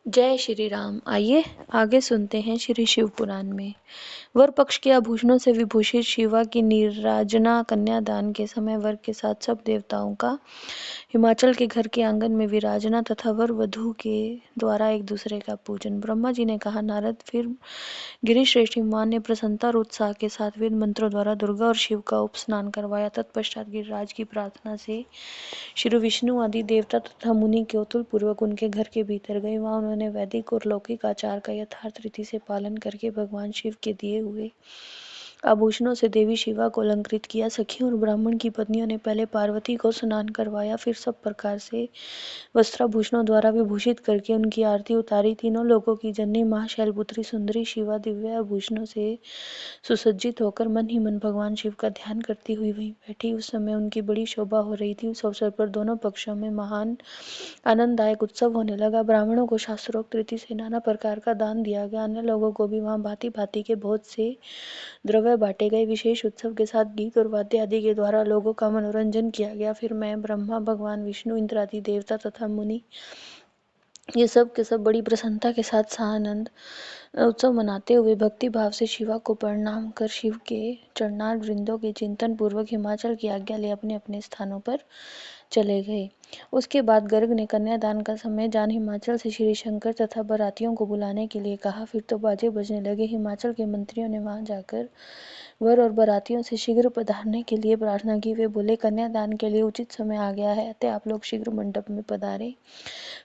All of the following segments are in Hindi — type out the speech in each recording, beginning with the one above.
जय श्री राम। आइए आगे सुनते हैं श्री शिव पुराण में। वर पक्ष के आभूषणों से विभूषित शिवा की नीराजना कन्यादान के समय वर के साथ सब देवताओं का हिमाचल के घर के आंगन में विराजना तथा वर वधू के द्वारा एक दूसरे का पूजन। ब्रह्मा जी ने कहा, नारद, फिर गिरिश्रेष्ठ हिमवान ने प्रसन्नता और उत्साह के साथ वेद मंत्रों द्वारा दुर्गा और शिव का उपस्नान करवाया। तत्पश्चात गिरिराज की प्रार्थना से श्री विष्णु आदि देवता तथा मुनि कौतूहल पूर्वक उनके घर के भीतर गए। वहां उन्होंने वैदिक और लौकिक आचार का यथार्थ रीति से पालन करके भगवान शिव के दिए हुए आभूषणों से देवी शिवा को अलंकृत किया। सखियों और ब्राह्मण की पत्नियों ने पहले पार्वती को स्नान करवाया, फिर सब प्रकार से वस्त्राभूषणों द्वारा विभूषित करके उनकी आरती उतारी। तीनों लोगों की जननी महाशैलपुत्री सुंदरी शिवा दिव्य आभूषणों से सुसज्जित होकर मन ही मन भगवान शिव का ध्यान करती हुई वहीं बैठी। उस समय उनकी बड़ी शोभा हो रही थी। उस अवसर पर दोनों पक्षों में महान आनंददायक उत्सव होने लगा। ब्राह्मणों को शास्त्रोक्त रीति से नाना प्रकार का दान दिया गया। अन्य लोगों को भी वहां भांति भांति के बहुत से द्रव्य बांटे गए। विशेष उत्सव के साथ गीत और वाद्य आदि के द्वारा लोगों का मनोरंजन किया गया। फिर मैं, ब्रह्मा, भगवान विष्णु, इंद्र आदि देवता तथा मुनि, ये सब के सब बड़ी प्रसन्नता के साथ सानंद उत्सव मनाते हुए भक्ति भाव से शिवा को प्रणाम कर शिव के चरणार वृंदों के चिंतन पूर्वक हिमाचल की आज्ञा ले अपने अपने स्थानों पर चले गए। उसके बाद गर्ग ने कन्यादान का समय जान हिमाचल से श्री शंकर तथा बारातियों को बुलाने के लिए कहा। फिर तो बाजे बजने लगे। हिमाचल के मंत्रियों ने वहां जाकर वर और बारातियों से शीघ्र पधारने के लिए प्रार्थना की। वे बोले, कन्यादान के लिए उचित समय आ गया है, अतः आप लोग शीघ्र मंडप में पधारें।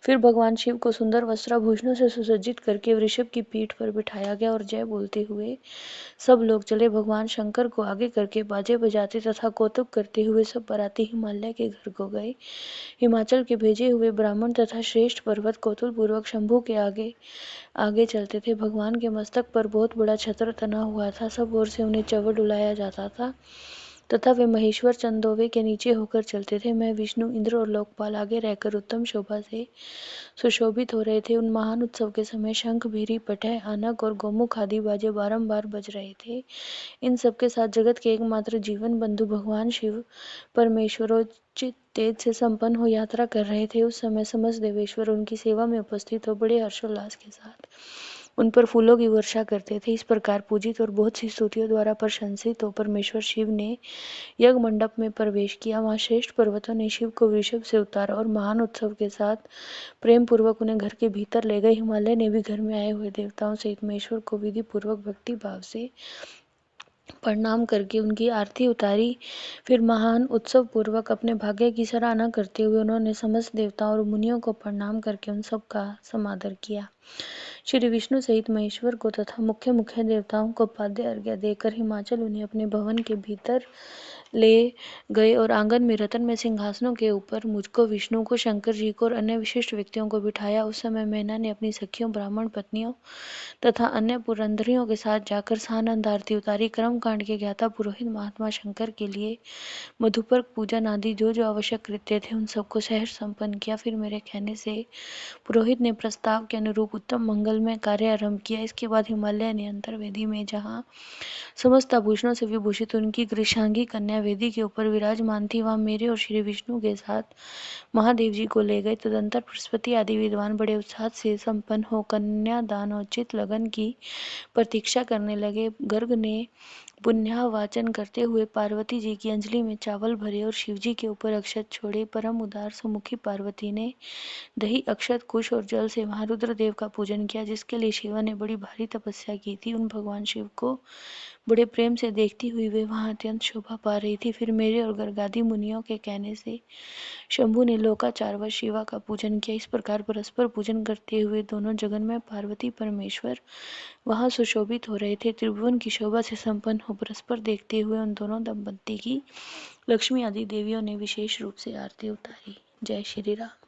फिर भगवान शिव को सुंदर वस्त्राभूषणों से सुसज्जित करके वृषभ की पीठ पर बिठाया गया और जय बोलते हुए सब लोग चले। भगवान शंकर को आगे करके बाजे बजाते तथा कौतुक करते हुए सब बाराती हिमालय के घर को गए। हिमाचल के भेजे हुए ब्राह्मण तथा श्रेष्ठ पर्वत कौतूहल पूर्वक शंभू के आगे आगे चलते थे। भगवान के मस्तक पर बहुत बड़ा छत्र तना हुआ था। सब ओर से उन्हें चवर डुलाया जाता था तथा वे महेश्वर चंदोवे के नीचे होकर चलते थे। मैं, विष्णु, इंद्र और लोकपाल आगे रहकर उत्तम शोभा से सुशोभित हो रहे थे। उन महान उत्सव के समय शंख, भीरी, पटह, आनक और गोमुख आदि बाजे बारंबार बज रहे थे। इन सब के साथ जगत के एकमात्र जीवन बंधु भगवान शिव परमेश्वरोचित तेज से संपन्न हो यात्रा कर रहे थे। उस समय समस्त देवेश्वर उनकी सेवा में उपस्थित हो बड़े हर्षोल्लास के साथ उन पर फूलों की वर्षा करते थे। इस प्रकार पूजित और बहुत सी स्तुतियों द्वारा प्रशंसित हो परमेश्वर शिव ने यज्ञ मंडप में प्रवेश किया। वहां श्रेष्ठ पर्वतों ने शिव को वृषभ से उतारा और महान उत्सव के साथ प्रेम पूर्वक उन्हें घर के भीतर ले गए। हिमालय ने भी घर में आए हुए देवताओं सहित महेश्वर को विधि पूर्वक भक्ति भाव से प्रणाम करके उनकी आरती उतारी। फिर महान उत्सव पूर्वक अपने भाग्य की सराहना करते हुए उन्होंने समस्त देवताओं और मुनियों को प्रणाम करके उन सब का समादर किया। श्री विष्णु सहित महेश्वर को तथा मुख्य मुख्य देवताओं को पाद्य अर्घ्य देकर हिमाचल उन्हें अपने भवन के भीतर ले गए और आंगन में रत्न में सिंहासनों के ऊपर मुझको, विष्णु को, शंकर जी को और अन्य विशिष्ट व्यक्तियों को बिठाया। उस समय मैना ने अपनी सखियों, ब्राह्मण पत्नियों तथा अन्य पुरंदरियों के साथ जाकर सानंद आरती उतारी। कर्म कांड के ज्ञाता पुरोहित महात्मा शंकर के लिए मधुपर्क पूजन आदि जो जो आवश्यक कृत्य थे उन सबको सहर्ष संपन्न किया। फिर मेरे कहने से पुरोहित ने प्रस्ताव के अनुरूप उत्तम मंगलमय कार्य आरंभ किया। इसके बाद हिमालय ने अंतर्वेदी में जहाँ समस्त आभूषणों से विभूषित उनकी कृशांगी कन्या वेदी के ऊपर विराजमान थी, वहां मेरे और श्री विष्णु के साथ महादेव जी को ले गए। तदंतर बृहस्पति आदि विद्वान बड़े उत्साह से संपन्न हो कन्यादानोचित लगन की प्रतीक्षा करने लगे। गर्ग ने पुण्याहवाचन करते हुए पार्वती जी की अंजलि में चावल भरे और शिव जी के ऊपर अक्षत छोड़े। परम उदार सुमुखी पार्वती ने दही, अक्षत, कुश और जल से वहां रुद्रदेव का पूजन किया, जिसके लिए शिवा ने बड़ी भारी तपस्या की थी। उन भगवान शिव को बड़े प्रेम से देखती हुई वे वहां अत्यंत शोभा पा रही थी। फिर मेरे और गर्गादि मुनियों के कहने से शंभु ने लोकाचारवश शिवा का पूजन किया। इस प्रकार परस्पर पूजन करते हुए दोनों जगन में पार्वती परमेश्वर वहां सुशोभित हो रहे थे। त्रिभुवन की शोभा से संपन्न हो परस्पर देखते हुए उन दोनों दंपत्ति की लक्ष्मी आदि देवियों ने विशेष रूप से आरती उतारी। जय श्री राम।